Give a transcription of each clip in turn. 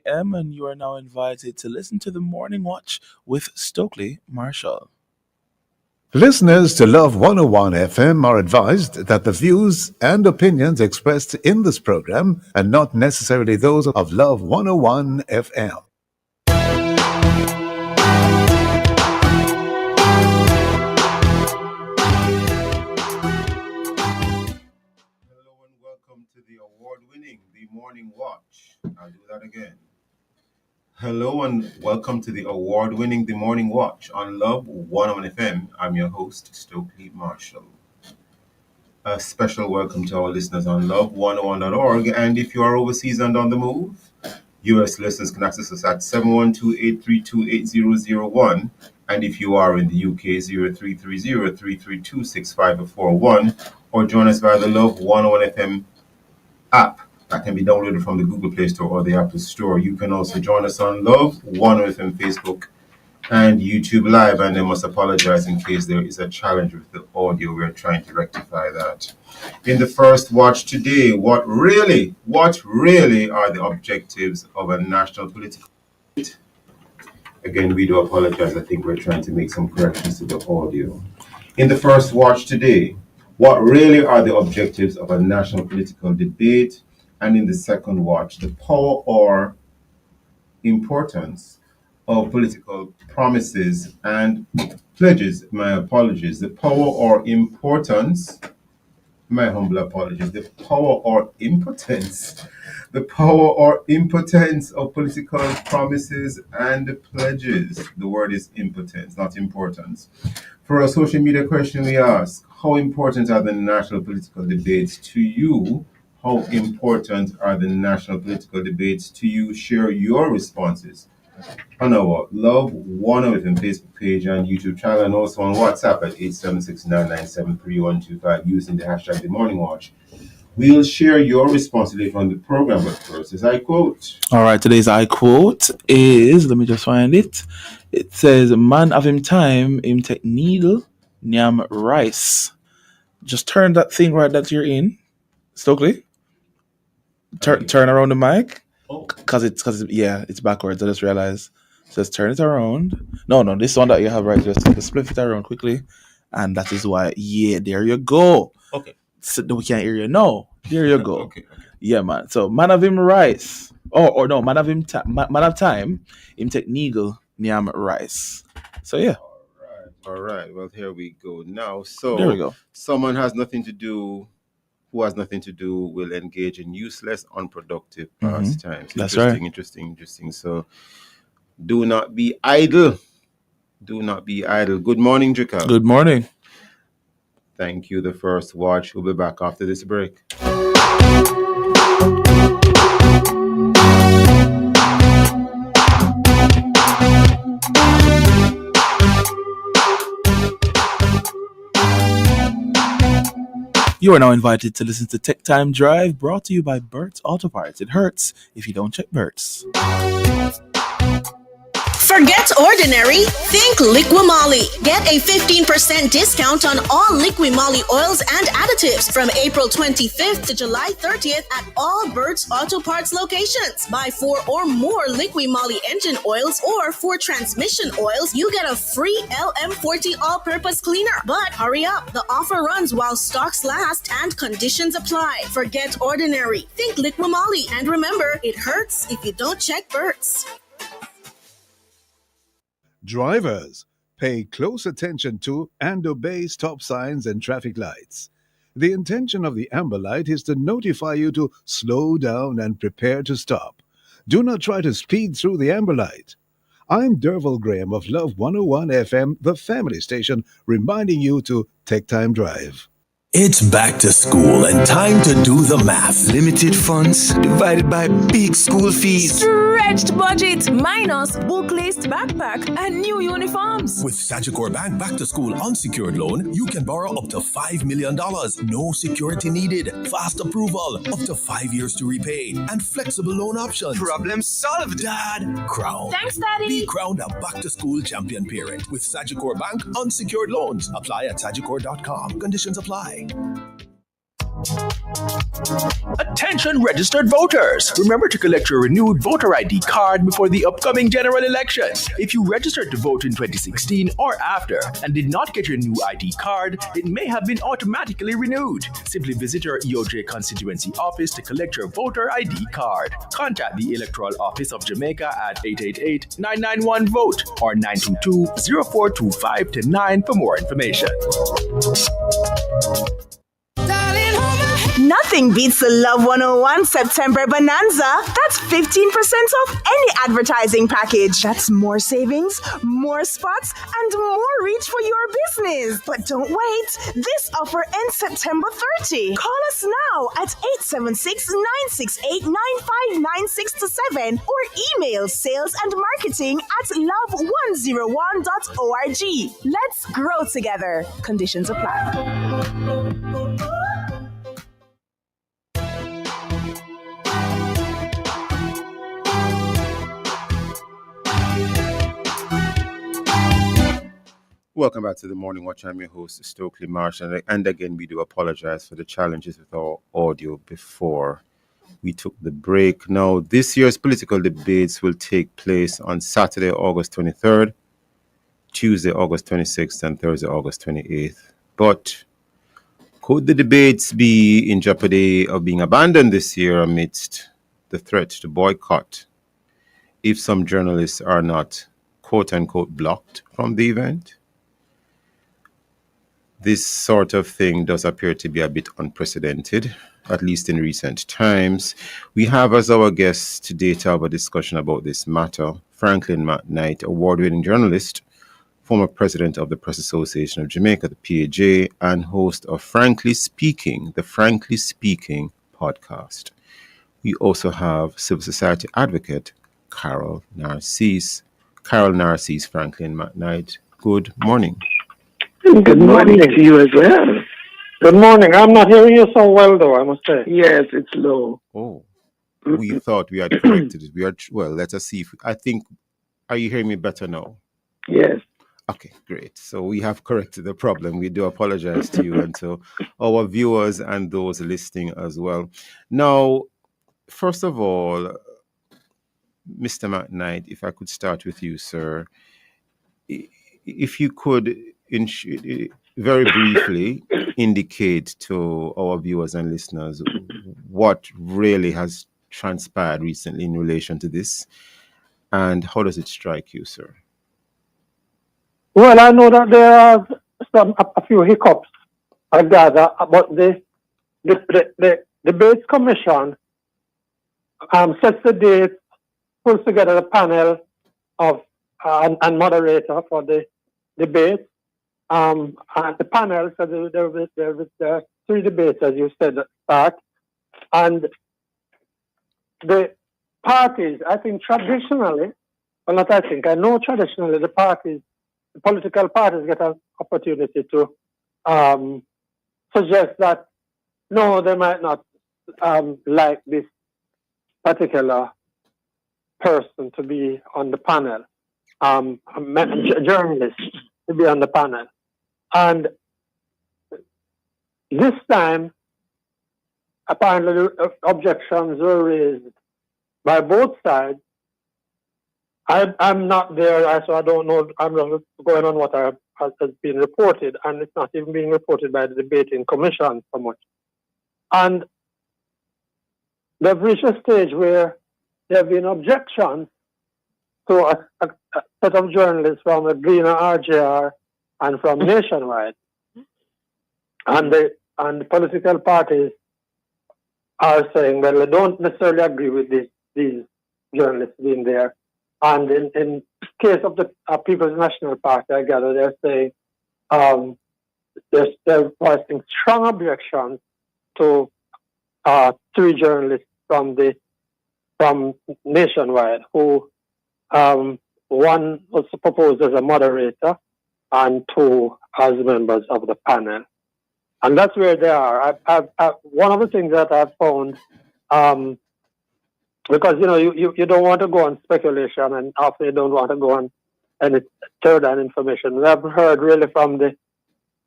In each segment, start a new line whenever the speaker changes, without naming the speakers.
a.m., and you are now invited to listen to the Morning Watch with Stokeley Marshall.
Listeners to Love 101 FM are advised that the views and opinions expressed in this program are not necessarily those of Love 101 FM.
Hello and welcome to the award-winning The Morning Watch. I'll do that again. Hello and welcome to the award-winning The Morning Watch on Love 101 FM. I'm your host, Stokeley Marshall. A special welcome to our listeners on love101.org. And if you are overseas and on the move, US listeners can access us at 712-832-8001. And if you are in the UK, 0330-332-6541, or join us via the Love 101 FM app that can be downloaded from the Google Play Store or the Apple Store. You can also join us on Love 101 FM Facebook and YouTube Live, and I must apologize in case there is a challenge with the audio. We're trying to rectify that. In the first watch today, what really are the objectives of a national political... Again, we do apologize. I think we're trying to make some corrections to the audio. In the first watch today, what really are the objectives of a national political debate? And in the second watch, the power or importance of political promises and pledges. My apologies. The power or importance, my humble apologies, the power or impotence of political promises and pledges. The word is impotence, not importance. For a social media question, we ask, how important are the national political debates to you? How important are the national political debates to you? Share your responses on our Love 101 Facebook page and YouTube channel, and also on WhatsApp at 876-997-3125 using the hashtag The Morning Watch. We'll share your response later on the program, but first is I quote.
All right, today's I quote is, let me just find it. It says, "Man of him time, him take needle, nyam rice." Just turn that thing right that you're in, Stokely. Turn around the mic, cause it's backwards. I just realized. Just turn it around. No, this one that you have right, just split it around quickly, and that is why. Yeah, there you go.
Okay.
So we can't hear you. No, there you go.
Okay.
Yeah, man. So man of him rice, or no, man of him man of time, him take needle, nyam rice. So yeah.
All right. Well, here we go now. So
There we go.
Someone who has nothing to do will engage in useless, unproductive pastimes.
That's right.
Interesting. So do not be idle. Good morning, Jacob.
Good morning.
Thank you. The first watch. We'll be back after this break.
You are now invited to listen to Tech Time Drive, brought to you by Burt's Auto Parts. It hurts if you don't check Burt's.
Forget ordinary, think Liqui-Moly. Get a 15% discount on all Liqui-Moly oils and additives from April 25th to July 30th at all Burt's Auto Parts locations. Buy 4 or more Liqui-Moly engine oils or 4 transmission oils, you get a free LM40 all-purpose cleaner. But hurry up, the offer runs while stocks last and conditions apply. Forget ordinary, think Liqui-Moly, and remember, it hurts if you don't check Burt's.
Drivers, pay close attention to and obey stop signs and traffic lights. The intention of the amber light is to notify you to slow down and prepare to stop. Do not try to speed through the amber light. I'm Derval Graham of Love 101 FM, the family station, reminding you to take time drive.
It's back to school and time to do the math. Limited funds divided by big school fees.
Stretched budget minus book-laced backpack and new uniforms.
With Sagicor Bank Back to School unsecured loan, you can borrow up to $5 million. No security needed. Fast approval. Up to 5 years to repay. And flexible loan options.
Problem solved.
Dad, crown.
Thanks, Daddy.
Be crowned a Back to School champion parent with Sagicor Bank unsecured loans. Apply at sagicor.com. Conditions apply. Attention registered voters! Remember to collect your renewed voter ID card before the upcoming general election. If you registered to vote in 2016 or after and did not get your new ID card, it may have been automatically renewed. Simply visit your EOJ constituency office to collect your voter ID card. Contact the Electoral Office of Jamaica at 888-991-VOTE or 922-0425-9 for more information.
Nothing beats the Love 101 September Bonanza. That's 15% off any advertising package. That's more savings, more spots, and more reach for your business. But don't wait. This offer ends September 30. Call us now at 876-968-9596-7 or email sales&marketing@love101.org. Let's grow together. Conditions apply.
Welcome back to the Morning Watch. I'm your host, Stokeley Marsh. And again, we do apologize for the challenges with our audio before we took the break. Now, this year's political debates will take place on Saturday, August 23rd, Tuesday, August 26th, and Thursday, August 28th. But could the debates be in jeopardy of being abandoned this year amidst the threat to boycott if some journalists are not, quote-unquote, blocked from the event? This sort of thing does appear to be a bit unprecedented, at least in recent times. We have as our guest today to have a discussion about this matter, Franklin McKnight, award-winning journalist, former president of the Press Association of Jamaica, the PAJ, and host of Frankly Speaking, the Frankly Speaking podcast. We also have civil society advocate Carol Narcisse. Carol Narcisse, Franklin McKnight, good morning.
Good morning to you as well.
Good morning. I'm not hearing you so well, though, I must say.
Yes, it's low.
Oh, we thought we had corrected it. Well, let us see. Are you hearing me better now?
Yes.
Okay, great. So we have corrected the problem. We do apologize to you and to our viewers and those listening as well. Now, first of all, Mr. McKnight, if I could start with you, sir, if you could very briefly indicate to our viewers and listeners what really has transpired recently in relation to this, and how does it strike you, sir?
Well, I know that there are a few hiccups, I gather, but the Debates Commission sets the date, pulls together a panel of and moderator for the debate. And the panel, so there are three debates, as you said, that start. And the parties, I think traditionally, well, not I think, I know traditionally the political parties get an opportunity to suggest that, no, they might not like this particular person to be on the panel, a journalist to be on the panel. And this time, apparently, objections were raised by both sides. I'm not there, so I don't know. I'm not going on what has been reported, and it's not even being reported by the debating commission so much. And they've reached a stage where there have been objections to a set of journalists from the Greener RJR and from Nationwide. And the political parties are saying, well, they don't necessarily agree with these journalists being there. And in case of the People's National Party, I gather they're saying they're voicing strong objections to three journalists from Nationwide, who one was proposed as a moderator and two as members of the panel. And that's where they are. One of the things that I've found, because you don't want to go on speculation, and often you don't want to go on any third-hand information. We have heard really from the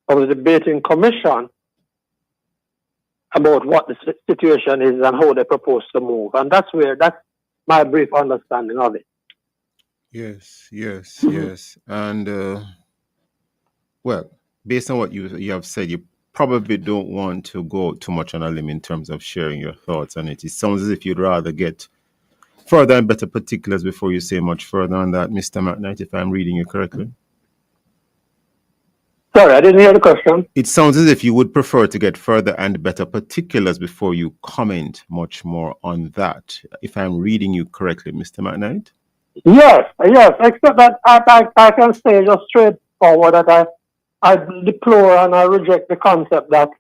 debating commission about what the situation is and how they propose to move. And that's my brief understanding of it.
Yes, yes, yes. And well, based on what you have said, you probably don't want to go too much on a limb in terms of sharing your thoughts on it. It sounds as if you'd rather get further and better particulars before you say much further on that, Mr. McKnight, if I'm reading you correctly.
Sorry, I didn't hear the question.
It sounds as if you would prefer to get further and better particulars before you comment much more on that, if I'm reading you correctly, Mr. McKnight.
Yes, except that I can say just straightforward that I deplore and I reject the concept that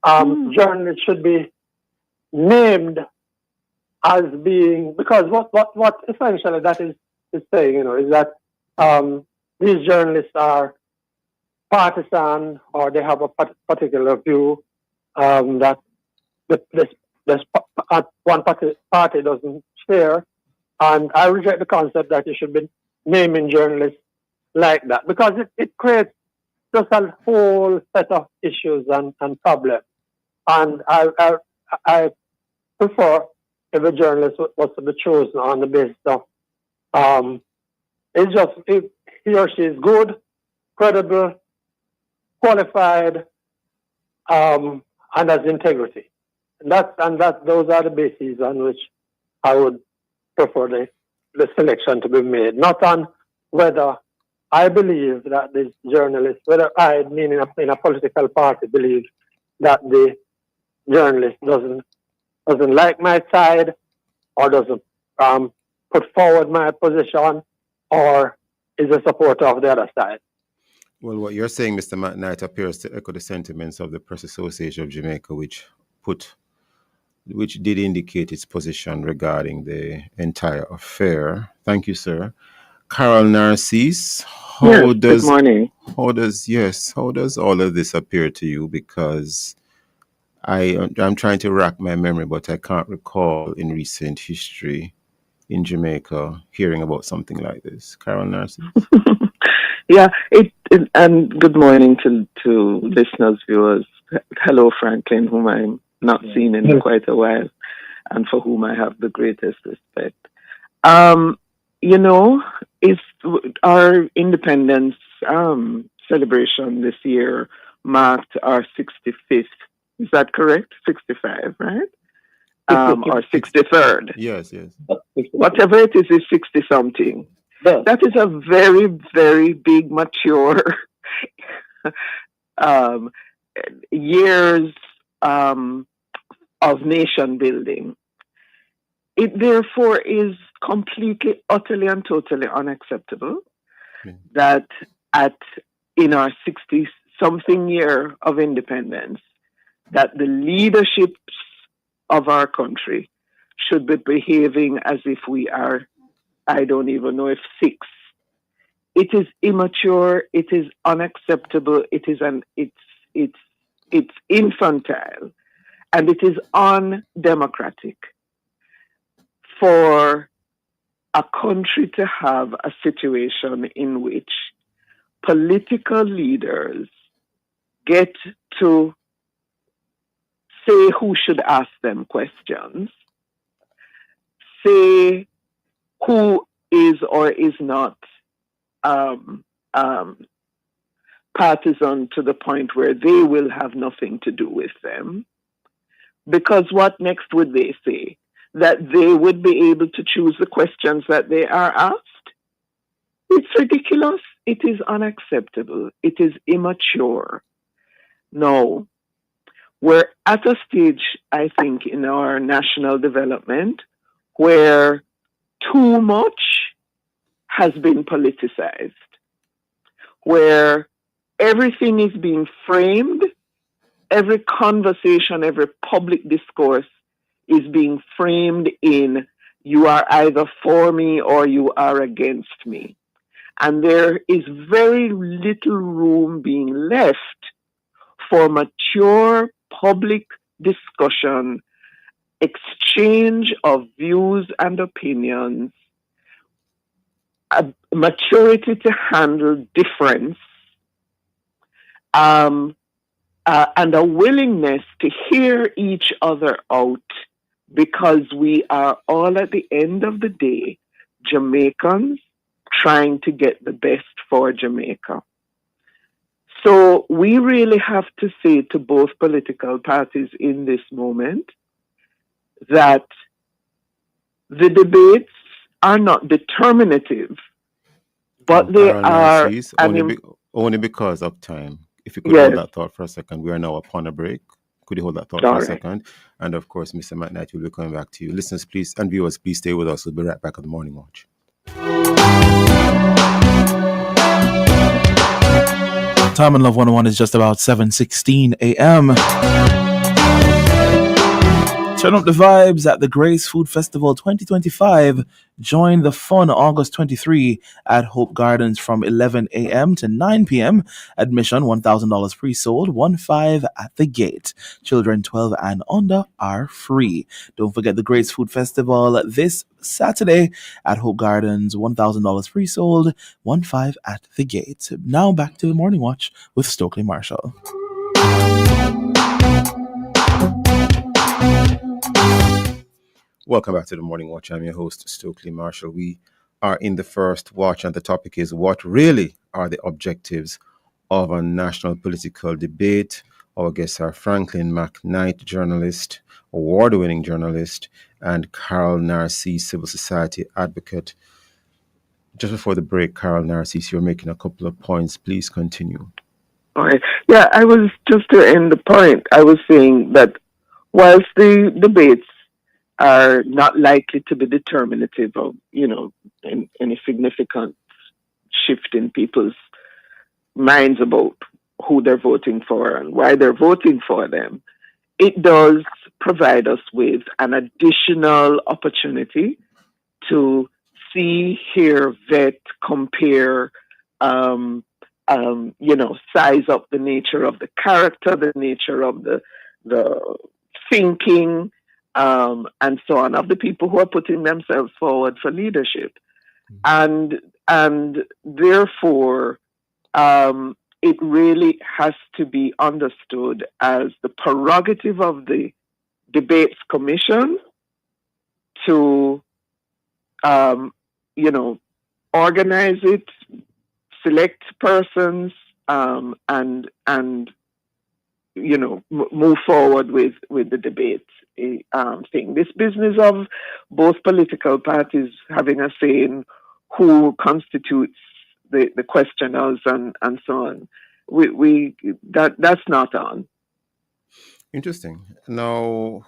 journalists should be named as being, because what essentially that is saying, is that these journalists are partisan or they have a particular view that this one party doesn't share. And I reject the concept that you should be naming journalists like that, because it creates just a whole set of issues and problems. And I prefer if a journalist was to be chosen on the basis of it's just if he or she is good, credible, qualified, and has integrity. And those are the bases on which I would prefer the selection to be made, not on whether I believe that this journalist, whether I, meaning in a political party, believe that the journalist doesn't like my side or doesn't put forward my position or is a supporter of the other side.
Well, what you're saying, Mr. McKnight, appears to echo the sentiments of the Press Association of Jamaica, which did indicate its position regarding the entire affair. Thank you, sir. Carol Narcisse,
Good morning.
How does all of this appear to you? Because I'm trying to rack my memory, but I can't recall in recent history in Jamaica hearing about something like this. Carol Narcisse.
Yeah, and good morning to listeners, viewers. Hello, Franklin, whom I'm not seen in quite a while, and for whom I have the greatest respect. It's our independence celebration this year marked our 65th. Is that correct? 65, right? Or 63rd.
Yes.
Whatever it is 60 something.
Yeah.
That is a very, very big, mature years of nation building. It therefore is completely, utterly, and totally unacceptable that in our 60-something year of independence, that the leaderships of our country should be behaving as if we are, I don't even know if 6. It is immature. It is unacceptable. It's infantile, and it is undemocratic for a country to have a situation in which political leaders get to say who should ask them questions, say who is or is not partisan to the point where they will have nothing to do with them. Because what next would they say? That they would be able to choose the questions that they are asked? It's ridiculous. It is unacceptable. It is immature. No. We're at a stage, I think, in our national development where too much has been politicized, where everything is being framed, every conversation, every public discourse is being framed in you are either for me or you are against me. And there is very little room being left for mature public discussion, exchange of views and opinions, a maturity to handle difference, and a willingness to hear each other out, because we are all, at the end of the day, Jamaicans trying to get the best for Jamaica. So we really have to say to both political parties in this moment that the debates are not determinative, but they
Carol
are
Narcisse,
an
only because of time. If you could hold
yes.
that thought for a second, we are now upon a break. Could you hold that thought for
All
a
right.
second? And of course, Mr. McKnight will be coming back to you. Listeners, please, and viewers, please stay with us. We'll be right back at the Morning Watch.
Time in Love 101 is just about 7:16 a.m. Turn up the vibes at the Grace Food Festival 2025. Join the fun August 23 at Hope Gardens from 11 a.m. to 9 p.m. Admission $1,000 pre-sold, $15 at the gate. Children 12 and under are free. Don't forget the Grace Food Festival this Saturday at Hope Gardens, $1,000 pre-sold, $15 at the gate. Now back to the Morning Watch with Stokeley Marshall.
Welcome back to the Morning Watch. I'm your host, Stokeley Marshall. We are in the first watch, and the topic is what really are the objectives of a national political debate. Our guests are Franklin McKnight, journalist, award-winning journalist, and Carol Narcisse, civil society advocate. Just before the break, Carol Narcisse, you're making a couple of points. Please continue.
All right. Yeah, I was just to end the point. I was saying that whilst the debates are not likely to be determinative of, any significant shift in people's minds about who they're voting for and why they're voting for them, it does provide us with an additional opportunity to see, hear, vet, compare, size up the nature of the character, the nature of the thinking, and so on, of the people who are putting themselves forward for leadership. And therefore, it really has to be understood as the prerogative of the Debates Commission to, organize it, select persons, and move forward with the debate thing. This business of both political parties having a say in who constitutes the questioners and so on, that's not on.
Interesting. Now,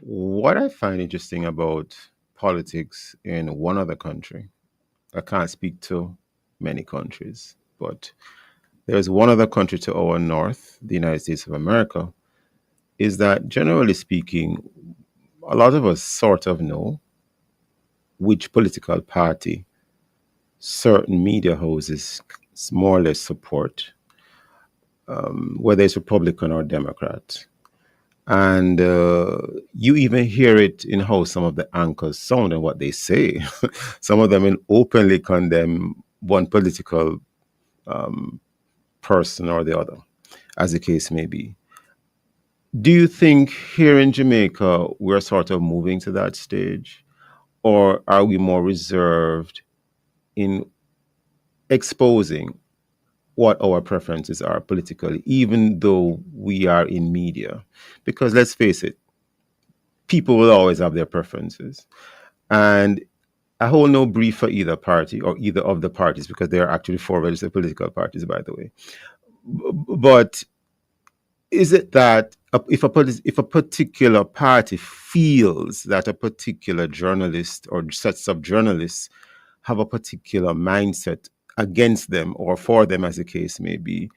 what I find interesting about politics in one other country, I can't speak to many countries, but there's one other country to our north, the United States of America, is that generally speaking, a lot of us sort of know which political party certain media houses more or less support, whether it's Republican or Democrat. And you even hear it in how some of the anchors sound and what they say. Some of them will openly condemn one political person or the other, as the case may be. Do you think here in Jamaica we're sort of moving to that stage? Or are we more reserved in exposing what our preferences are politically, even though we are in media? Because let's face it, people will always have their preferences. And I hold no brief for either party or either of the parties, because there are actually 4 registered political parties, by the way. But is it that if a particular party feels that a particular journalist or sets of journalists have a particular mindset against them or for them, as the case may be,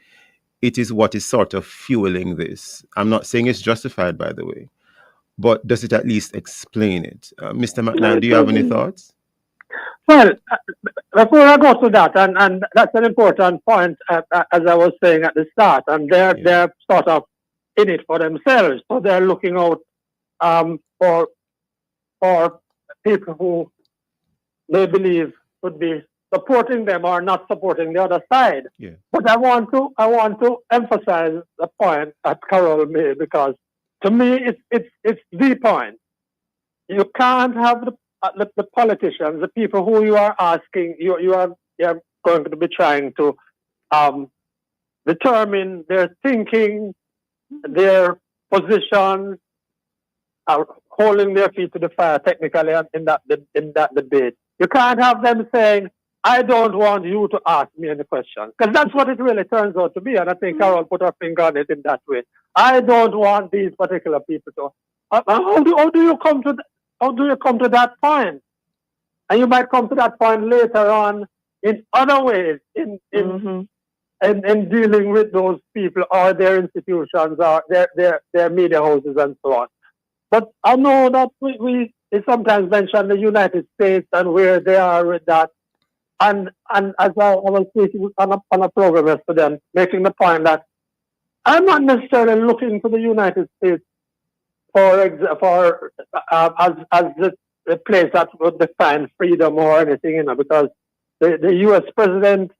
it is what is sort of fueling this? I'm not saying it's justified, by the way, but does it at least explain it? Mr. McKnight, do you have any thoughts?
Well, before I go to that, and that's an important point, as I was saying at the start, and they're sort of in it for themselves, so they're looking out for people who they believe would be supporting them or not supporting the other side.
Yeah.
But I want to emphasize the point that Carol made, because to me it's the point. You can't have the politicians, the people who you are asking, you're going to be trying to determine their thinking, their positions, holding their feet to the fire technically in that debate. You can't have them saying, I don't want you to ask me any questions. Because that's what it really turns out to be. And I think Carol put her finger on it in that way. I don't want these particular people to. How do you come to that point? And you might come to that point later on in other ways, in dealing with those people or their institutions or their media houses and so on. But I know that we sometimes mention the United States and where they are with that. And as I was speaking on a program yesterday, making the point that I'm not necessarily looking to the United States as the place that would define freedom or anything, because the U.S. president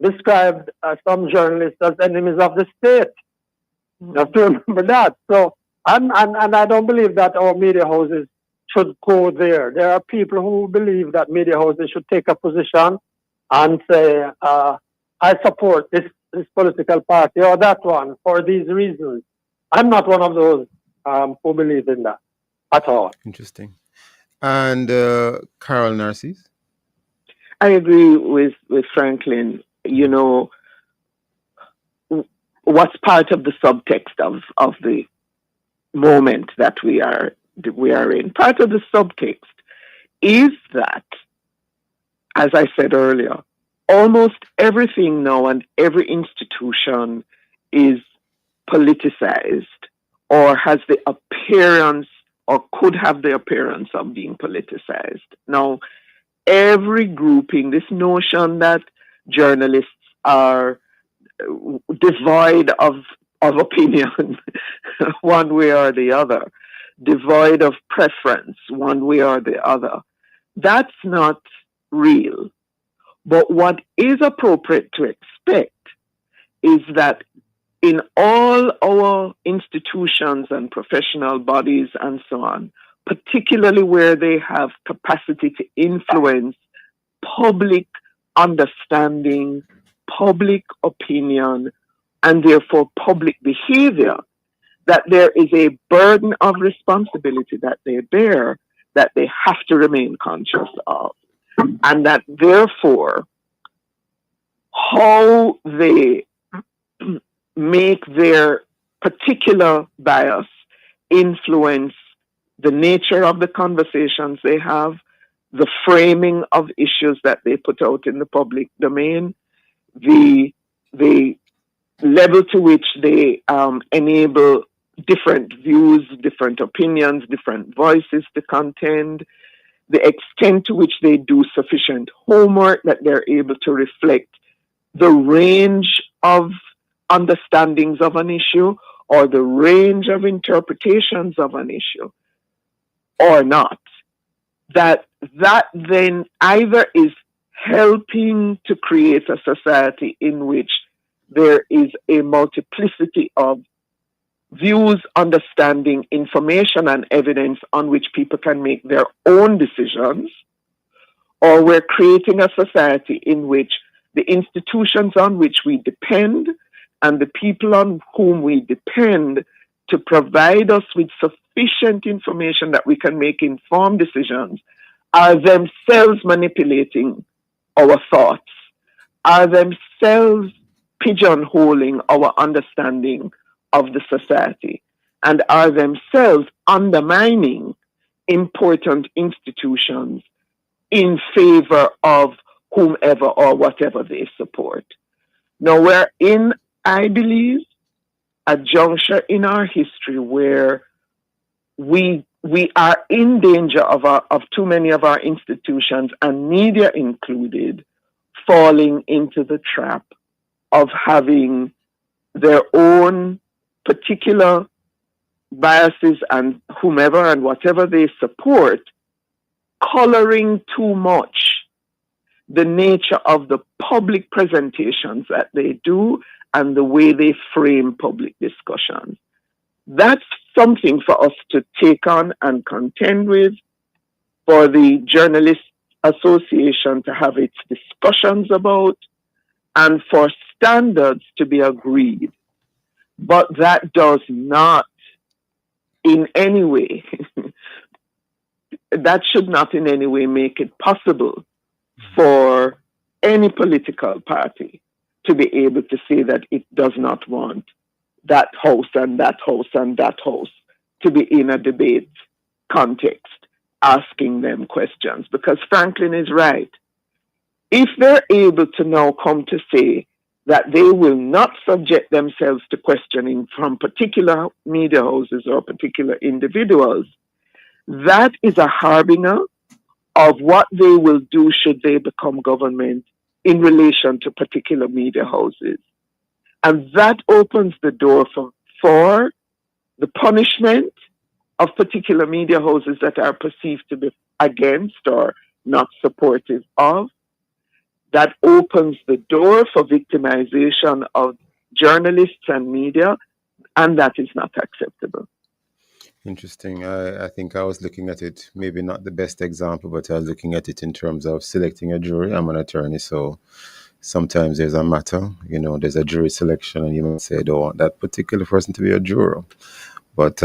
described some journalists as enemies of the state. You have to remember that. So, and I don't believe that our media houses should go there. There are people who believe that media houses should take a position and say, I support this political party or that one for these reasons. I'm not one of those who believe in that at all.
Interesting. And Carol Narcisse?
I agree with Franklin. You know, what's part of the subtext of the moment that we are in. Part of the subtext is that, as I said earlier, almost everything now and every institution is politicized or has the appearance or could have the appearance of being politicized. Now, every grouping, this notion that journalists are devoid of opinion one way or the other, devoid of preference one way or the other, that's not real. But what is appropriate to expect is that in all our institutions and professional bodies and so on, particularly where they have capacity to influence public understanding, public opinion, and therefore public behavior, that there is a burden of responsibility that they bear that they have to remain conscious of. And that therefore, how they make their particular bias influence the nature of the conversations they have, the framing of issues that they put out in the public domain, the level to which they enable different views, different opinions, different voices to contend, the extent to which they do sufficient homework that they're able to reflect the range of understandings of an issue or the range of interpretations of an issue or not. That then either is helping to create a society in which there is a multiplicity of views, understanding, information, and evidence on which people can make their own decisions, or we're creating a society in which the institutions on which we depend and the people on whom we depend to provide us with sufficient information that we can make informed decisions are themselves manipulating our thoughts, are themselves pigeonholing our understanding of the society, and are themselves undermining important institutions in favor of whomever or whatever they support. Now we're in, I believe, a juncture in our history where we are in danger of too many of our institutions, and media included, falling into the trap of having their own particular biases and whomever and whatever they support coloring too much the nature of the public presentations that they do and the way they frame public discussions. That's something for us to take on and contend with, for the Journalists Association to have its discussions about, and for standards to be agreed. But that does not in any way, that should not in any way make it possible for any political party to be able to say that it does not want that house and that house and that house to be in a debate context asking them questions. Because Franklin is right. If they're able to now come to say that they will not subject themselves to questioning from particular media houses or particular individuals, that is a harbinger of what they will do should they become government in relation to particular media houses. And that opens the door for the punishment of particular media houses that are perceived to be against or not supportive of. That opens the door for victimization of journalists and media, and that is not acceptable.
Interesting. I think I was looking at it, maybe not the best example, but I was looking at it in terms of selecting a jury. I'm an attorney, so sometimes there's a matter, there's a jury selection, and you might say, I don't want that particular person to be a juror. But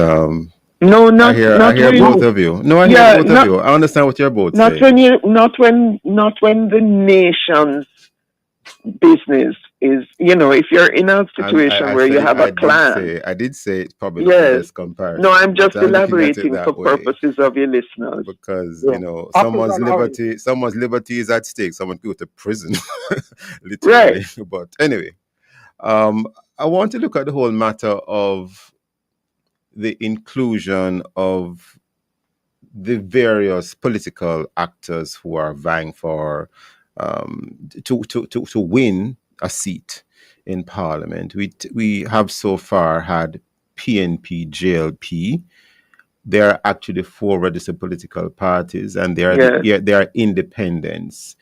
no,
I hear both of you. No, I hear both of you. I understand what you're both saying.
Not when the nation's business is, if you're in a situation where you have a clan.
I did say it's probably not the best comparison.
No, I'm just elaborating for purposes of your listeners.
Because, someone's liberty is at stake. Someone could go to prison, literally. Right. But anyway, I want to look at the whole matter of the inclusion of the various political actors who are vying for to win a seat in Parliament. We have so far had PNP, JLP. There are actually 4 registered political parties, and they are independents.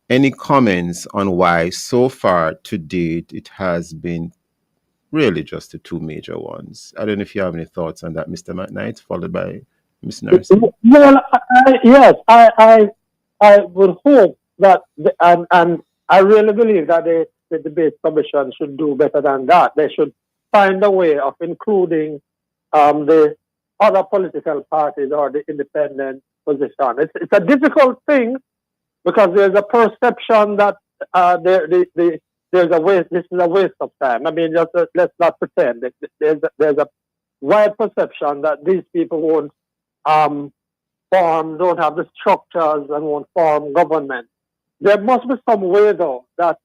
Any comments on why so far to date it has been really just the 2 major ones? I don't know if you have any thoughts on that, Mr. McKnight, followed by Ms. Narcy.
Well, I would hope that, and I really believe that the debate commission should do better than that. They should find a way of including the other political parties or the independent position. It's a difficult thing because there's a perception that there's a waste. This is a waste of time. I mean, let's not pretend. There's a wide perception that these people won't don't have the structures and won't form government. There must be some way, though, that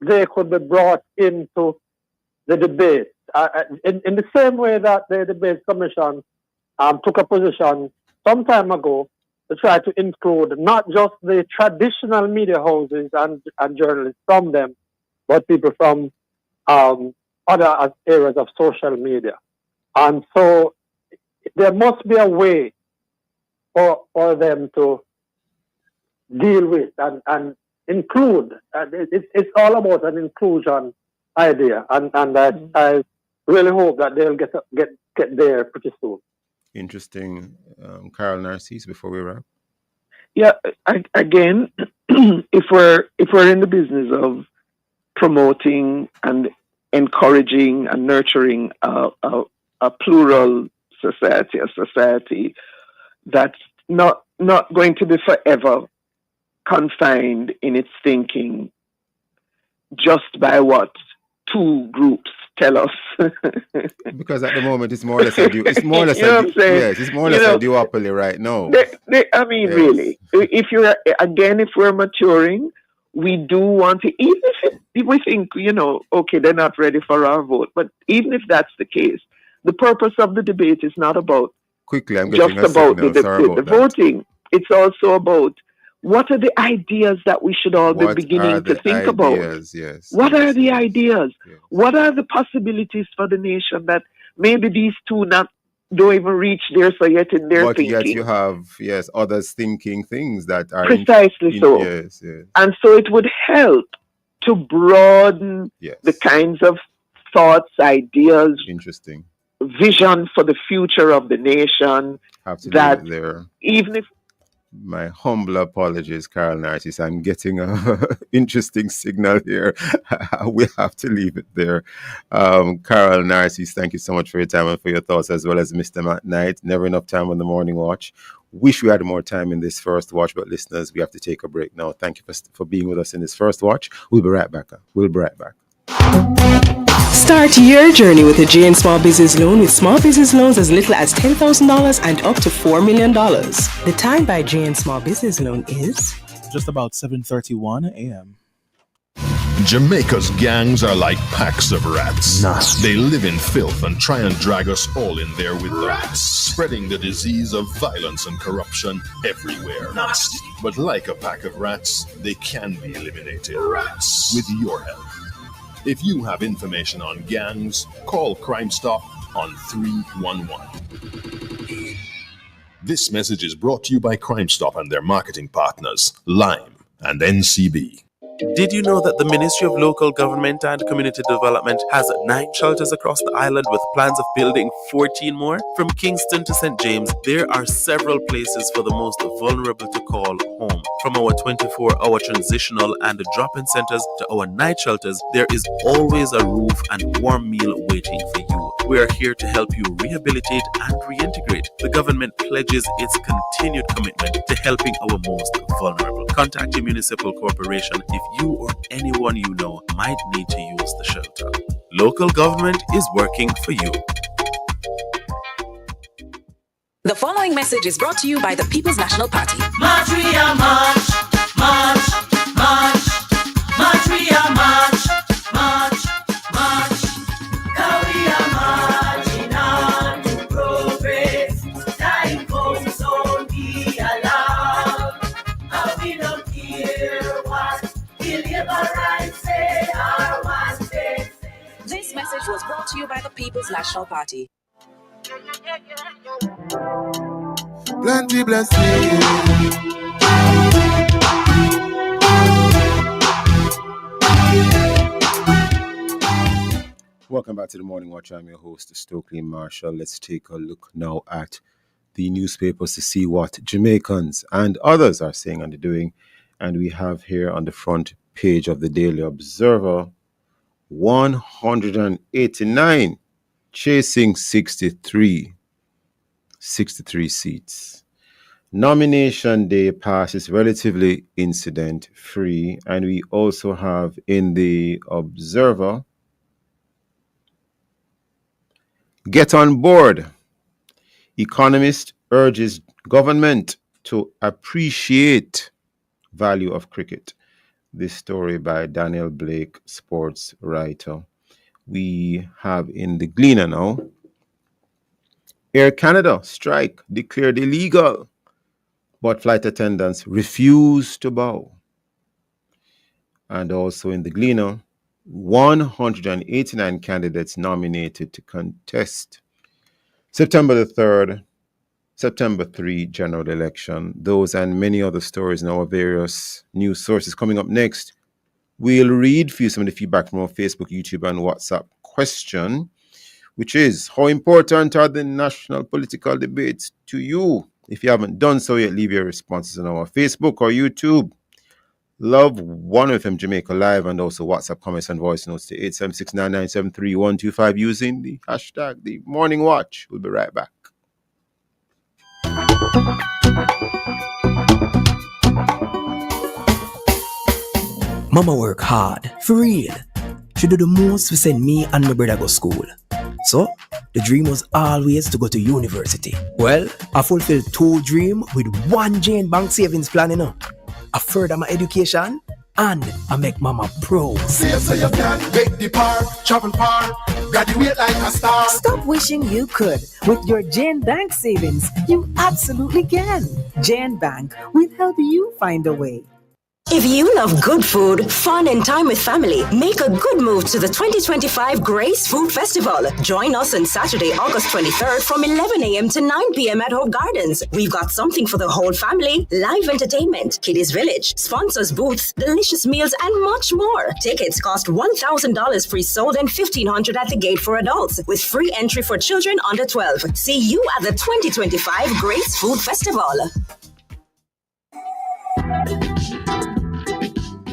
they could be brought into the debate. In the same way that the debate commission took a position some time ago to try to include not just the traditional media houses and journalists from them, but people from other areas of social media. And so there must be a way for them to deal with and include. It's all about an inclusion idea, and I really hope that they'll get there pretty soon.
Interesting. Carol Narcisse, before we wrap.
Yeah, again, if we're in the business of promoting and encouraging and nurturing a plural society, a society that's not going to be forever confined in its thinking just by what 2 groups tell us.
Because at the moment it's more or less a duopoly right now.
Really, if we're maturing, we do want to, even if we think, okay, they're not ready for our vote, but even if that's the case, the purpose of the debate is not about the voting. It's also about what are the ideas that we should all be beginning to think about. What are the ideas? Yes. What are the possibilities for the nation that maybe these 2 not don't even reach there, so yet in their
But yet you
thinking.
have, yes, others thinking things that are
Precisely so.
yes, yes,
And so it would help to broaden
yes.
the kinds of thoughts, ideas,
Interesting.
vision for the future of the nation.
Have to
That
leave it there.
even if
My humble apologies, Carol Narcis. I'm getting a interesting signal here. We have to leave it there. Carol Narcis, thank you so much for your time and for your thoughts, as well as Mr. Matt Knight. Never enough time on the morning watch. Wish we had more time in this first watch, but listeners, we have to take a break now. Thank you for being with us in this first watch. We'll be right back.
Start your journey with a JN Small Business Loan with small business loans as little as $10,000 and up to $4 million. The time by JN Small Business Loan is
just about 7:31 a.m.
Jamaica's gangs are like packs of rats. Nasty. They live in filth and try and drag us all in there with them, spreading the disease of violence and corruption everywhere. Nasty. But like a pack of rats, they can be eliminated. Rats. With your help. If you have information on gangs, call Crime Stop on 311. This message is brought to you by Crime Stop and their marketing partners, Lime and NCB.
Did you know that the Ministry of Local Government and Community Development has 9 shelters across the island with plans of building 14 more? From Kingston to St. James, there are several places for the most vulnerable to call home. From our 24-hour transitional and drop-in centers to our night shelters, there is always a roof and warm meal waiting for you. We are here to help you rehabilitate and reintegrate. The government pledges its continued commitment to helping our most vulnerable. Contact your municipal corporation if you or anyone you know might need to use the shelter. Local government is working for you.
The following message is brought to you by the People's National Party.
March, we are march, march, march, march, we are march, march, march. Now we are marching on to progress. Time comes, don't be alarmed. Now we don't care what the labor rights say or what they say.
This message was brought to you by the People's National Party.
Plenty blessings.
Welcome back to the Morning Watch. I'm your host, Stokeley Marshall. Let's take a look now at the newspapers to see what Jamaicans and others are saying and doing. And we have here on the front page of the Daily Observer, 189 chasing 63 seats. Nomination day passes relatively incident-free. And we also have in the Observer, get on board. Economist urges government to appreciate value of cricket. This story by Daniel Blake, sports writer. We have in the Gleaner now, Air Canada strike declared illegal, but flight attendants refuse to bow. And also in the Gleaner, 189 candidates nominated to contest September 3 general election. Those and many other stories in our various news sources. Coming up next, we'll read for you some of the feedback from our Facebook, YouTube, and WhatsApp question, which is, how important are the national political debates to you? If you haven't done so yet, leave your responses on our Facebook or YouTube. Love 1FM Jamaica Live and also WhatsApp comments and voice notes to 876-997-3125 using the hashtag The Morning Watch. We'll be right back.
Mama work hard, for real. She do the most to send me and my brother go school. So, the dream was always to go to university. Well, I fulfilled 2 dreams with 1 Jane Bank savings plan, you know. I further my education and I make mama proud.
See so you can make the part, travel part, graduate like a star.
Stop wishing you could. With your Jane Bank savings, you absolutely can. Jane Bank will help you find a way.
If you love good food, fun, and time with family, make a good move to the 2025 Grace Food Festival. Join us on Saturday, August 23rd from 11 a.m. to 9 p.m. at Hope Gardens. We've got something for the whole family, live entertainment, kiddies village, sponsors booths, delicious meals, and much more. Tickets cost $1,000 pre-sold and $1,500 at the gate for adults, with free entry for children under 12. See you at the 2025 Grace Food Festival.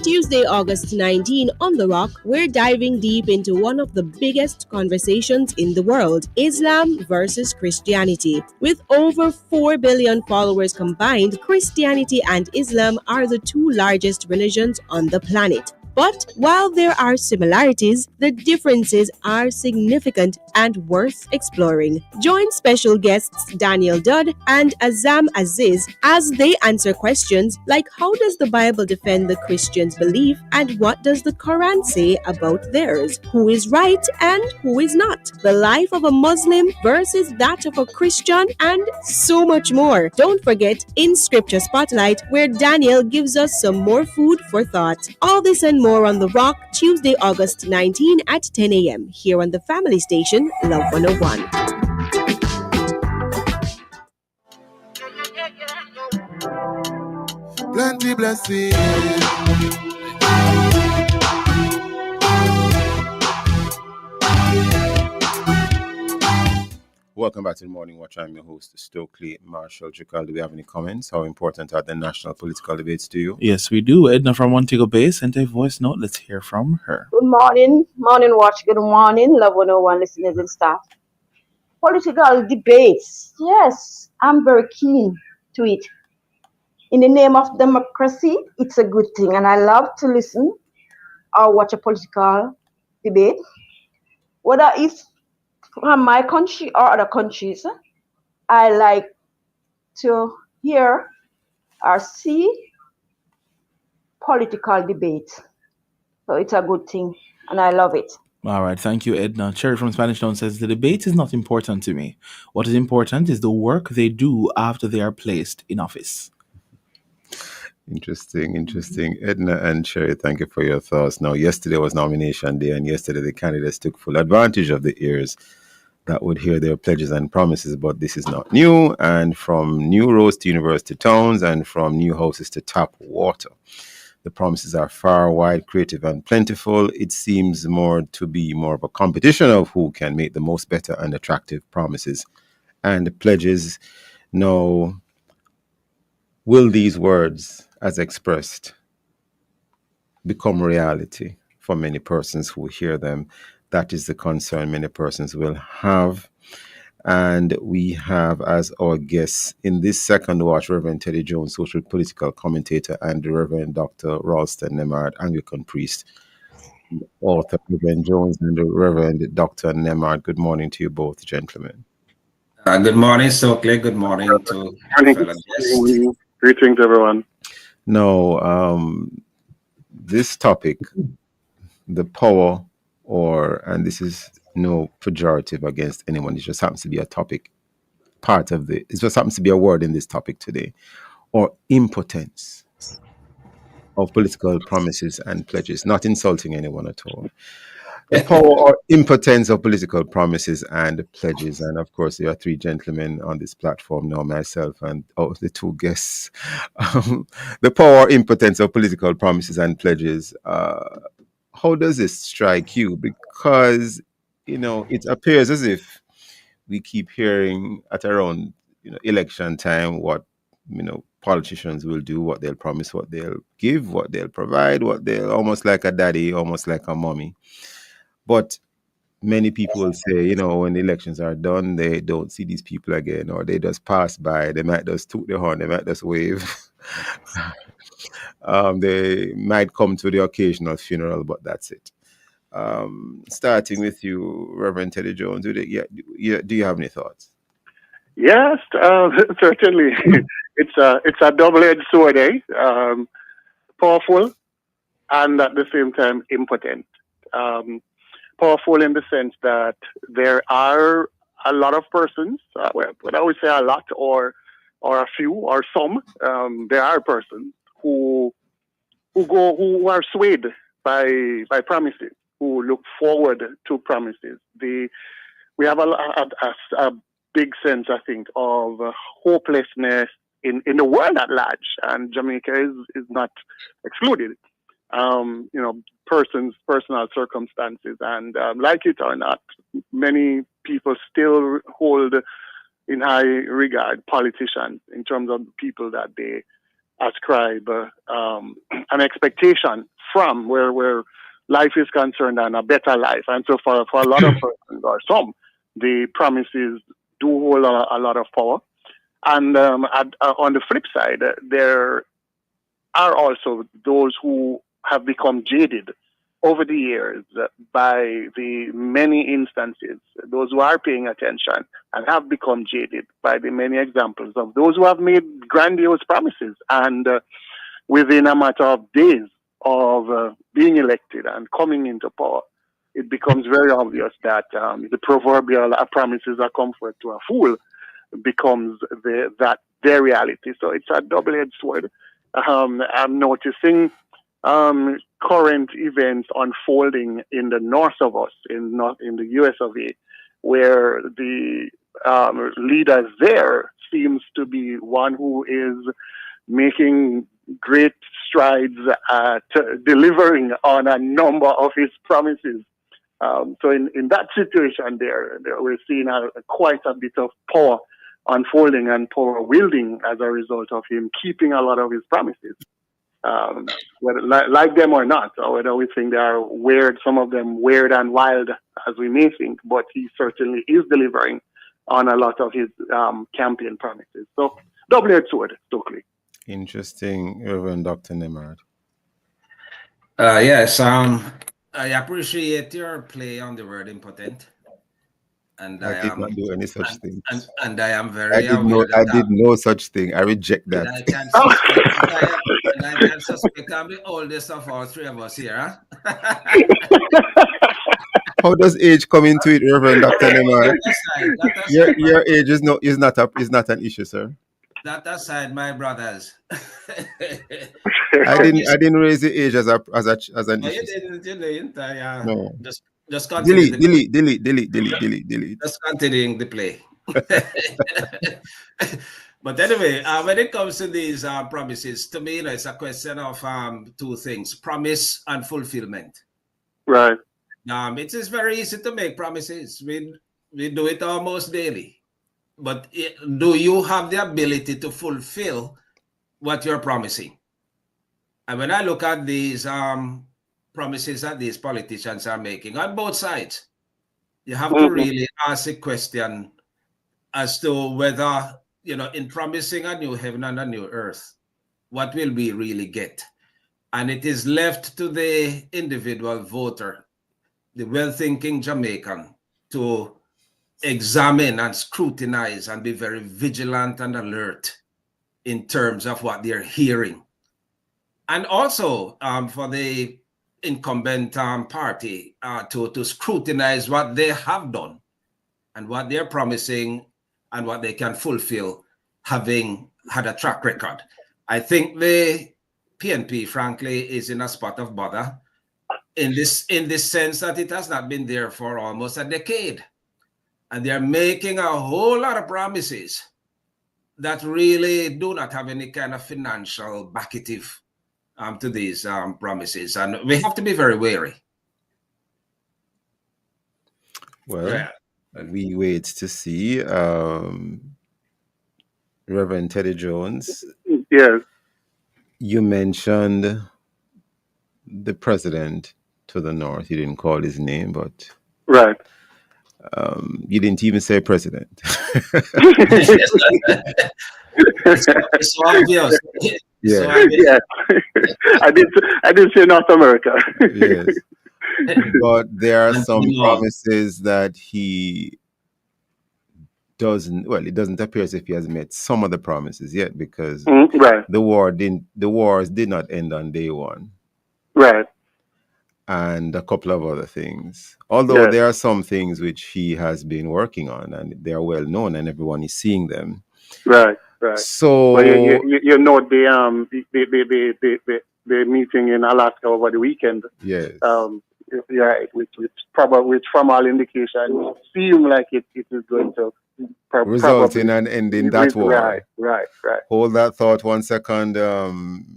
Tuesday, August 19 on The Rock, we're diving deep into one of the biggest conversations in the world, Islam versus Christianity. With over 4 billion followers combined, Christianity and Islam are the two largest religions on the planet. But while there are similarities, the differences are significant and worth exploring. Join special guests Daniel Dudd and Azam Aziz as they answer questions like how does the Bible defend the Christian's belief and what does the Quran say about theirs? Who is right and who is not? The life of a Muslim versus that of a Christian, and so much more. Don't forget In Scripture Spotlight, where Daniel gives us some more food for thought. All this and more on The Rock, Tuesday, August 19 at 10 a.m. here on the family station, Love 101.
Plenty blessings.
Welcome back to the Morning Watch. I'm your host, Stokeley Marshall Trickle. Do we have any comments? How important are the national political debates to you?
Yes, we do. Edna from Montego Bay sent a voice note. Let's hear from her.
Good morning, Morning Watch. Good morning, Love 101 listeners and staff. Political debates. Yes, I'm very keen to it. In the name of democracy, it's a good thing, and I love to listen or watch a political debate, whether it's from my country or other countries. I like to hear or see political debate. So it's a good thing, and I love it.
All right, thank you, Edna. Cherry from Spanish Town says, the debate is not important to me. What is important is the work they do after they are placed in office.
Interesting. Edna and Sherry, thank you for your thoughts. Now, yesterday was nomination day, and yesterday the candidates took full advantage of the ears that would hear their pledges and promises, but this is not new. And from new roads to university towns, and from new houses to tap water, the promises are far, wide, creative, and plentiful. It seems to be more of a competition of who can make the most better and attractive promises and pledges. Now, will these words, as expressed, become reality for many persons who hear them? That is the concern many persons will have. And we have as our guests in this second watch, Reverend Teddy Jones, social political commentator, and the Reverend Dr. Ralston Nemard, Anglican priest, author, Reverend Jones, and the Reverend Dr. Nemard. Good morning to you both, gentlemen.
Good morning, Stokeley. Good morning to fellow guests.
Greetings, everyone.
Now, this topic, the power and this is no pejorative against anyone, it just happens to be a topic, it just happens to be a word in this topic today, or impotence of political promises and pledges, not insulting anyone at all. The power or impotence of political promises and pledges. And of course, there are three gentlemen on this platform now, myself and the two guests. The power or impotence of political promises and pledges. How does this strike you? Because, it appears as if we keep hearing at around, election time what, politicians will do, what they'll promise, what they'll give, what they'll provide, what they'll, almost like a daddy, almost like a mommy. But many people will say, when the elections are done, they don't see these people again, or they just pass by. They might just toot their horn, they might just wave. They might come to the occasional funeral, but that's it. Starting with you, Reverend Teddy Jones, do you have any thoughts?
Yes, certainly. It's a double-edged sword, powerful and at the same time impotent. Powerful in the sense that there are a lot of persons, when I would say a lot or a few or some, there are persons who who are swayed by promises, who look forward to promises. We have a big sense, I think, of hopelessness in the world at large, and Jamaica is not excluded. Personal circumstances, and like it or not, many people still hold in high regard politicians in terms of the people that they ascribe an expectation from where life is concerned and a better life. And so for a lot of persons or some, the promises do hold a lot of power. And on the flip side, there are also those who have become jaded over the years by the many instances, those who are paying attention and have become jaded by the many examples of those who have made grandiose promises and within a matter of days of being elected and coming into power, it becomes very obvious that the proverbial promise is a comfort to a fool becomes their reality. So it's a double-edged sword. I'm noticing current events unfolding in the north of us, in the US of A, where the leader there seems to be one who is making great strides at delivering on a number of his promises. So in that situation there we're seeing quite a bit of power unfolding and power wielding as a result of him keeping a lot of his promises. Whether like them or not, or whether we think they are weird, some of them weird and wild as we may think, but he certainly is delivering on a lot of his campaign promises. So double-edged sword, Stokeley.
Interesting, Reverend Dr. Nemard.
Yes, I appreciate your play on the word impotent. And
I did not do any such thing.
And I am very aware
I did no such thing. I reject that.
I can suspect I'm the oldest of all three of us here, huh?
How does age come into it, Reverend Dr. Nemard? Your age is not an issue, sir.
That aside, my brothers.
I didn't raise the age as an issue.
You didn't.
No.
Just continue.
Delete.
Just continuing the play. But anyway, when it comes to these promises, to me, it's a question of two things: promise and fulfillment.
Right.
It is very easy to make promises. We do it almost daily. But do you have the ability to fulfill what you're promising? And when I look at these promises that these politicians are making on both sides, you have to really ask a question as to whether, in promising a new heaven and a new earth, what will we really get? And it is left to the individual voter, the well-thinking Jamaican, to examine and scrutinize and be very vigilant and alert in terms of what they're hearing. And also for the incumbent party to scrutinize what they have done and what they're promising and what they can fulfill, having had a track record. I think the PNP, frankly, is in a spot of bother in this sense that it has not been there for almost a decade. And they're making a whole lot of promises that really do not have any kind of financial backative to these promises. And we have to be very wary.
Well, we wait to see. Reverend Teddy Jones.
Yes.
You mentioned the president to the north. You didn't call his name, but...
Right.
You didn't even say president.
It's so obvious.
Yeah.
Yes. I did say North America.
Yes. But there are some promises that he doesn't. Well, it doesn't appear as if he has met some of the promises yet, because the wars did not end on day one.
Right.
And a couple of other things. Although there are some things which he has been working on, and they are well known, and everyone is seeing them.
Right.
So
well, you know the meeting in Alaska over the weekend.
Yes.
Yeah, which from all indication seem like it is going to
result
probably
in an ending that war.
Right.
Hold that thought 1 second,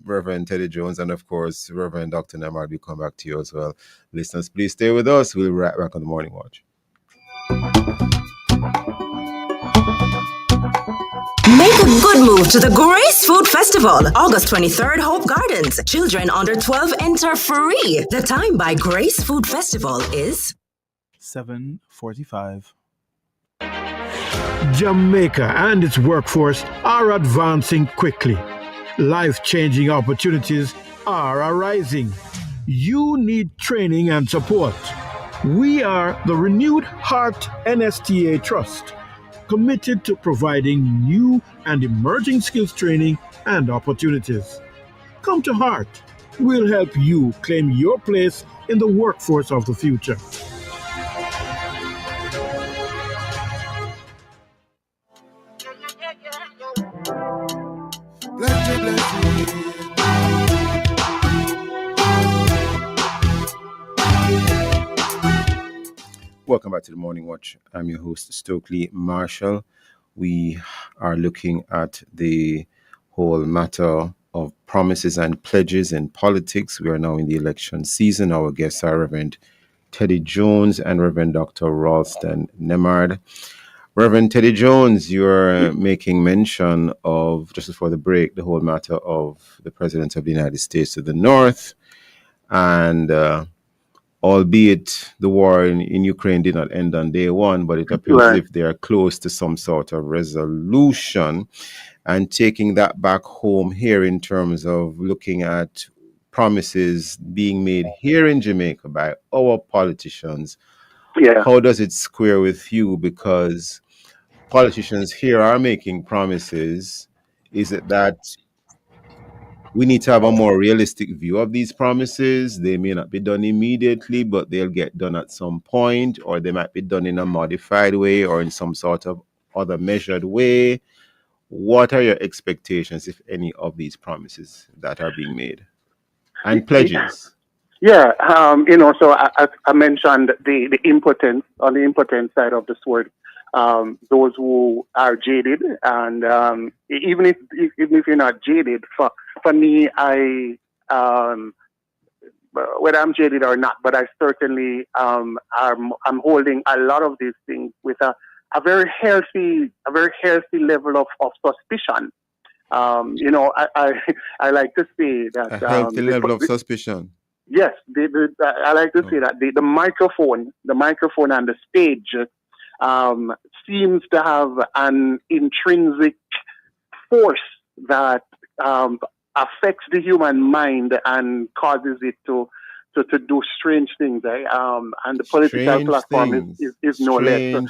Reverend Teddy Jones, and of course, Reverend Dr. Nemard, will come back to you as well. Listeners, please stay with us. We'll be right back on the Morning Watch.
Make a good move to the Grace Food Festival, August 23rd, Hope Gardens. Children under 12 enter free. The time by Grace Food Festival is
7:45.
Jamaica and its workforce are advancing quickly. Life-changing opportunities are arising. You need training and support. We are the Renewed Heart NSTA Trust, committed to providing new and emerging skills training and opportunities. Come to Heart. We'll help you claim your place in the workforce of the future.
Welcome back to the Morning Watch. I'm your host, Stokeley Marshall. We are looking at the whole matter of promises and pledges in politics. We are now in the election season. Our guests are Reverend Teddy Jones and Reverend Dr. Ralston Nemard. Reverend Teddy Jones, you're making mention of, just before the break, the whole matter of the President of the United States to the north. And albeit the war in Ukraine did not end on day one, but it appears as if they are close to some sort of resolution. And taking that back home here in terms of looking at promises being made here in Jamaica by our politicians, how does it square with you? Because politicians here are making promises. Is it that we need to have a more realistic view of these promises? They may not be done immediately, but they'll get done at some point, or they might be done in a modified way or in some sort of other measured way. What are your expectations, if any, of these promises that are being made and pledges?
Yeah, so I mentioned the impotence, on the impotent side of the sword. Those who are jaded, and even if you're not jaded, for me, whether I'm jaded or not, but I certainly I'm holding a lot of these things with a very healthy level of suspicion. I like to say that
A healthy level of suspicion.
Yes, I like to say that the microphone and the stage seems to have an intrinsic force that affects the human mind and causes it to do strange things. And the political platform is no less.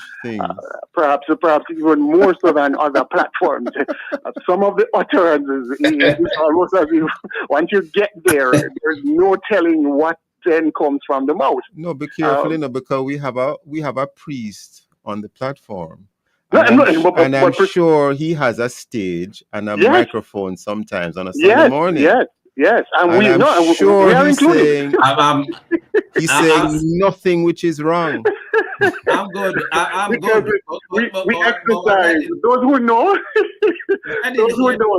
Perhaps even more so than other platforms. Some of the utterances, it's almost as if once you get there, there's no telling what then comes from the mouth.
No, be careful, because we have a priest on the platform. And I'm sure he has a stage and a microphone sometimes on a Sunday morning.
Yes, and
I'm sure
we are
he's
included.
saying nothing which is wrong.
I'm good. I'm good.
We exercise. Those who know,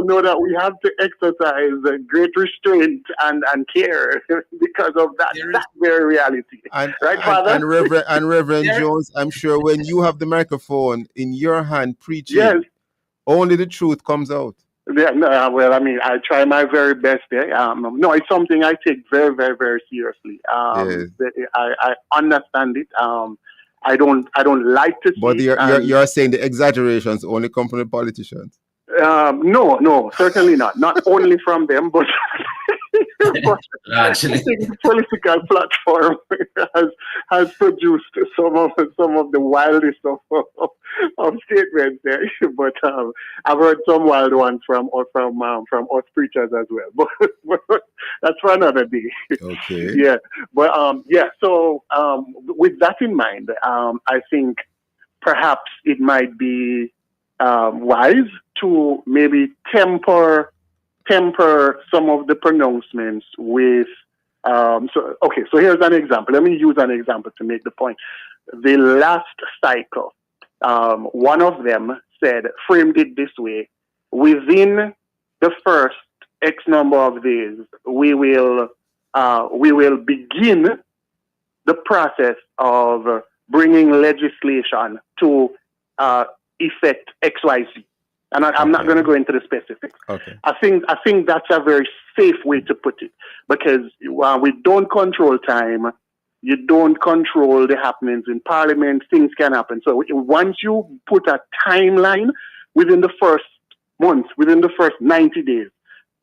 know that we have to exercise great restraint and care because of that very reality. Right, Father?
And Reverend Jones, I'm sure when you have the microphone in your hand preaching, only the truth comes out.
Yeah, no, well, I mean, I try my very best there. No, it's something I take very, very, very seriously. I understand it. I don't like to see.
But you're saying the exaggerations only come from the politicians.
No, certainly not. Not only from them, but
Actually,
the political platform has produced some of the wildest of statements there. But I've heard some wild ones from us preachers as well. But that's for another day.
Okay.
Yeah. But So with that in mind, I think perhaps it might be wise to maybe temper temper some of the pronouncements with. So here's an example. Let me use an example to make the point. The last cycle, one of them framed it this way: within the first X number of days, we will begin the process of bringing legislation to effect XYZ. And I'm not going to go into the specifics.
Okay.
I think that's a very safe way to put it, because we don't control time. You don't control the happenings in Parliament. Things can happen. So once you put a timeline within the first month, within the first 90 days,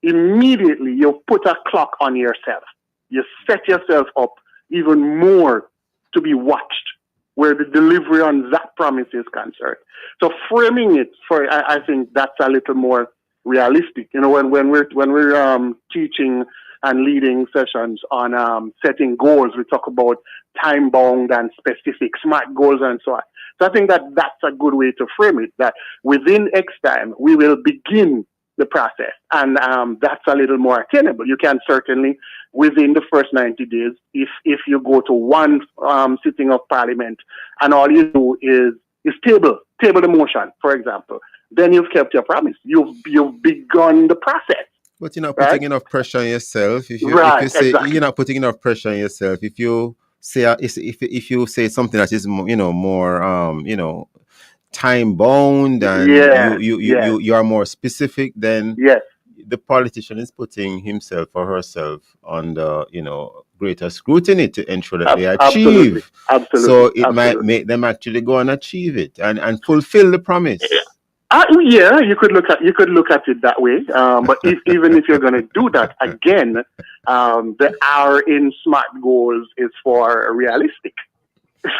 immediately you put a clock on yourself. You set yourself up even more to be watched where the delivery on that promise is concerned. So framing it I think that's a little more realistic. You know, when we're teaching and leading sessions on setting goals, we talk about time bound and specific SMART goals and so on. So I think that's a good way to frame it, that within X time we will begin the process, and that's a little more attainable. You can certainly, within the first 90 days, if you go to one sitting of Parliament and all you do is table the motion, for example, then you've kept your promise. You've begun the process.
But you're not putting enough pressure on yourself. If you say
exactly.
You're not putting enough pressure on yourself. If you say if you say something that is more time bound and you are more specific, then the politician is putting himself or herself under greater scrutiny to ensure that they achieve.
Absolutely.
So it might make them actually go and achieve it and fulfill the promise.
Yeah, you could look at it that way. But even if you're going to do that, again, the R in SMART goals is for realistic.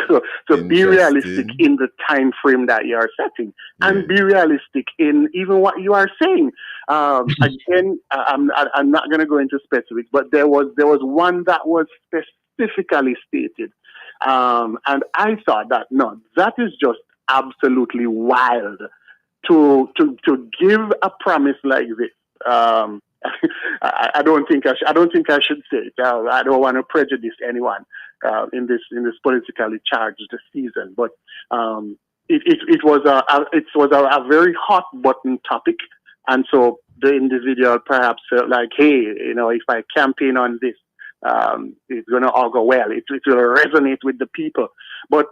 So be realistic in the time frame that you are setting, and be realistic in even what you are saying. Again, I'm not going to go into specifics, but there was one that was specifically stated, and I thought that is just absolutely wild to give a promise like this. I don't think I should say it. I don't want to prejudice anyone in this politically charged season, but it was a very hot button topic, and so the individual perhaps felt like, hey, if I campaign on this, it's going to all go well. It will resonate with the people, but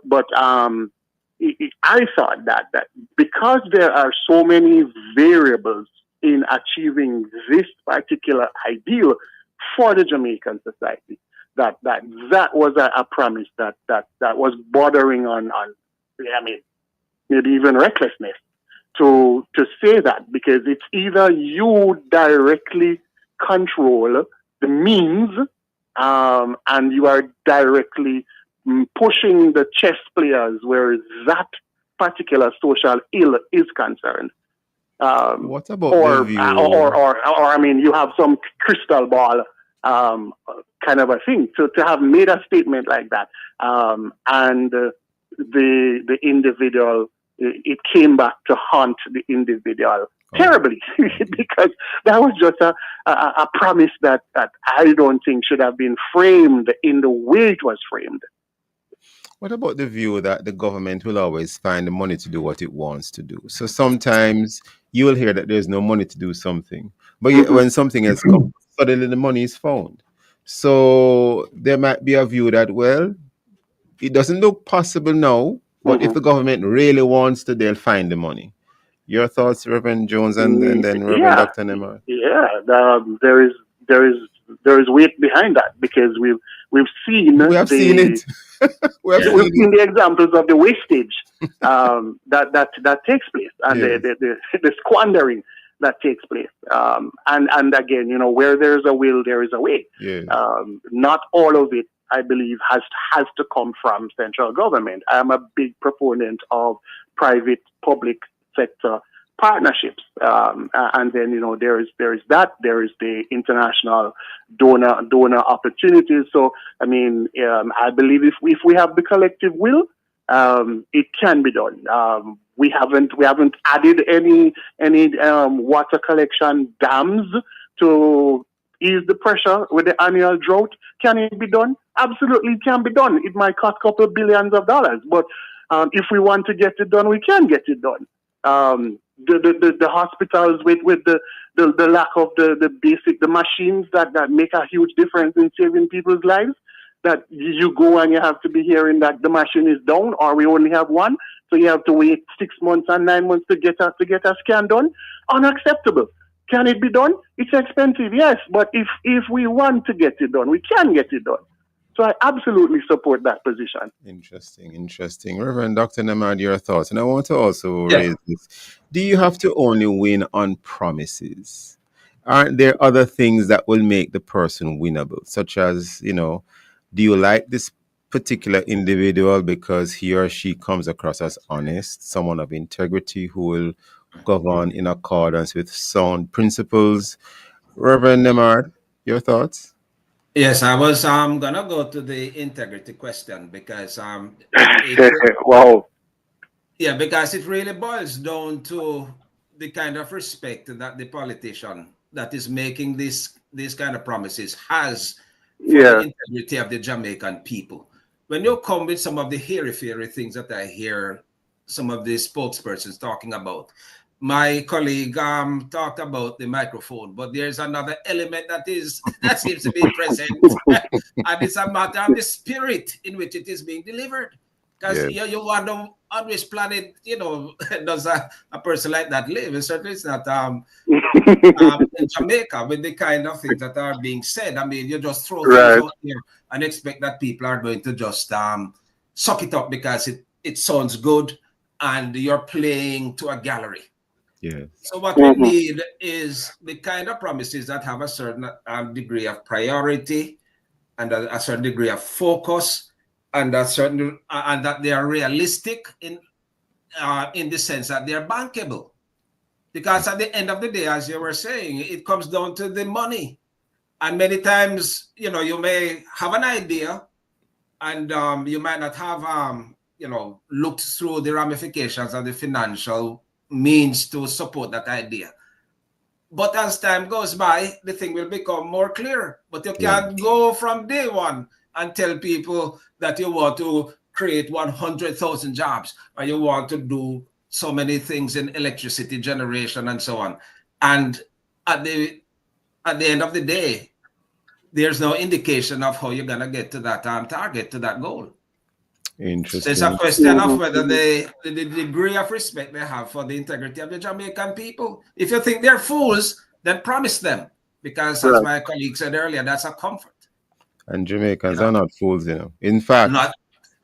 I thought that because there are so many variables in achieving this particular ideal for the Jamaican society, that was a promise that was bordering on maybe even recklessness to say that, because it's either you directly control the means and you are directly pushing the chess players where that particular social ill is concerned.
What about the view?
Or you have some crystal ball kind of a thing to have made a statement like that, and the individual, it came back to haunt the individual terribly because that was just a promise that I don't think should have been framed in the way it was framed.
What about the view that the government will always find the money to do what it wants to do? So sometimes you will hear that there's no money to do something, but yet when something else comes, suddenly the money is found. So there might be a view that, well, it doesn't look possible now, but if the government really wants to, they'll find the money. Your thoughts, Reverend Jones, and then Reverend Dr. Nemar?
Yeah, there is weight behind that, because we've seen
it.
We've seen the examples of the wastage that takes place, and the squandering that takes place. And again, where there's a will, there is a way. Not all of it, I believe, has to come from central government. I'm a big proponent of private-public sector partnerships, and then there is the international donor opportunities. So I believe if we have the collective will, it can be done. We haven't added any water collection dams to ease the pressure with the annual drought. Can it be done? Absolutely, it can be done. It might cost a couple of billions of dollars, but if we want to get it done, we can get it done. The hospitals with the lack of the machines that make a huge difference in saving people's lives, that you go and you have to be hearing that the machine is down or we only have one, so you have to wait 6 months and 9 months to get a scan done. Unacceptable. Can it be done? It's expensive, yes, but if we want to get it done, we can get it done. So I absolutely support that position.
Interesting. Reverend Dr. Nemad, your thoughts. And I want to also raise this. Do you have to only win on promises? Aren't there other things that will make the person winnable, such as, do you like this particular individual because he or she comes across as honest, someone of integrity who will govern in accordance with sound principles? Reverend Nemad, your thoughts?
Yes, I was gonna go to the integrity question because
wow.
Yeah, because it really boils down to the kind of respect that the politician that is making these kind of promises has for the integrity of the Jamaican people. When you come with some of the hairy-fairy things that I hear some of the spokespersons talking about, my colleague talked about the microphone, but there's another element that seems to be present, and it's a matter of the spirit in which it is being delivered. Because you wonder on which planet, does a person like that live? And certainly it's not in Jamaica with the kind of things that are being said. I mean, you just throw things out here and expect that people are going to just suck it up because it sounds good and you're playing to a gallery.
Yes.
So what we need is the kind of promises that have a certain degree of priority and a certain degree of focus, and that they are realistic in the sense that they are bankable. Because at the end of the day, as you were saying, it comes down to the money. And many times, you may have an idea and you might not have, looked through the ramifications of the financial means to support that idea. But as time goes by, the thing will become more clear. But you can't go from day one and tell people that you want to create 100,000 jobs or you want to do so many things in electricity generation and so on. And at the end of the day, there's no indication of how you're going to get to that target, to that goal.
Interesting.
It's a question of whether the degree of respect they have for the integrity of the Jamaican people. If you think they're fools, then promise them. Because as my colleague said earlier, that's a comfort.
And Jamaicans are not fools, In fact,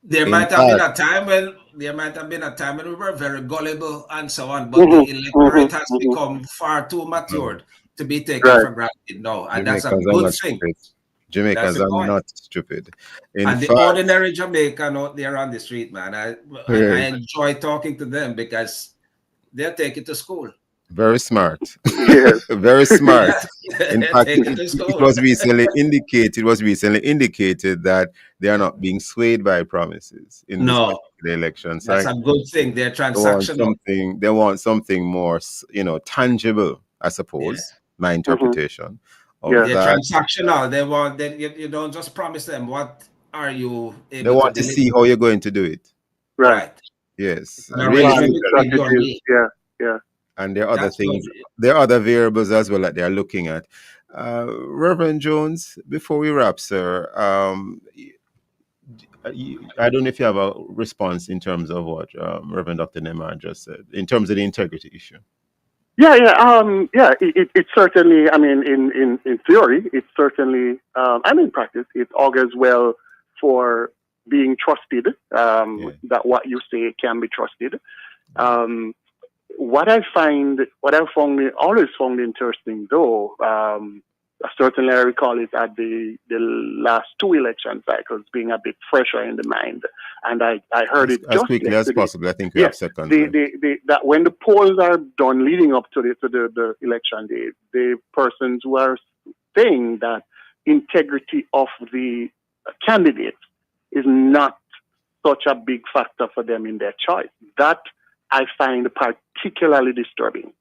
there might have been a time when we were very gullible and so on, but the electorate has become far too matured to be taken for granted now. And that's a good thing.
Jamaicans are not stupid.
And the ordinary Jamaican out there on the street, man, I enjoy talking to them because they're taken to school.
Very smart. Very smart. In fact, it was recently indicated that they are not being swayed by promises in this particular election.
That's a good thing. They're transactional.
They want something more, tangible, I suppose. My interpretation.
They're transactional. They want that you don't just promise them. What are you able
They want to see how you're going to do it.
Right.
Yes.
Yeah.
And there are other things. There are other variables as well that they are looking at. Reverend Jones, before we wrap, sir, I don't know if you have a response in terms of what Reverend Dr. Nemad just said, in terms of the integrity issue.
It certainly, I mean, in theory, it certainly, and in practice, it augurs well for being trusted, that what you say can be trusted. What I always found interesting, though, certainly I recall it at the last two election cycles being a bit fresher in the mind, and I heard it
as quickly as possible. I think we have seconds.
That when the polls are done leading up to the election day, the persons who are saying that integrity of the candidate is not such a big factor for them in their choice. That I find particularly disturbing.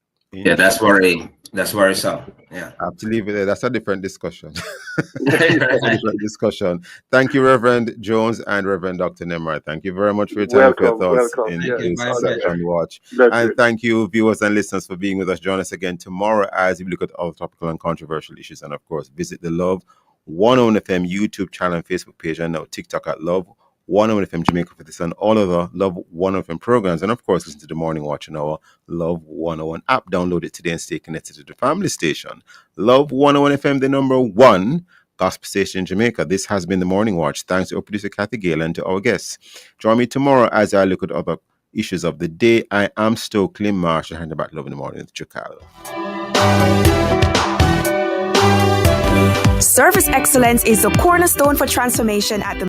Yeah, that's worrisome. Yeah.
I have to leave it there. That's a different discussion. Thank you, Reverend Jones and Reverend Dr. Nemar. Thank you very much for your time, for your thoughts in this second watch. And thank you, viewers and listeners, for being with us. Join us again tomorrow as we look at all topical and controversial issues. And of course, visit the Love 101 FM YouTube channel and Facebook page, and now TikTok at Love 101 FM Jamaica for this and all other Love 101 FM programs. And of course, listen to the Morning Watch on our Love 101 app. Download it today and stay connected to the family station. Love 101 FM, the number one gospel station in Jamaica. This has been the Morning Watch. Thanks to our producer Kathy Gale and to our guests. Join me tomorrow as I look at other issues of the day. I am Stokeley Marshall, hand back Love in the Morning with Chukal.
Service excellence is the cornerstone for transformation at the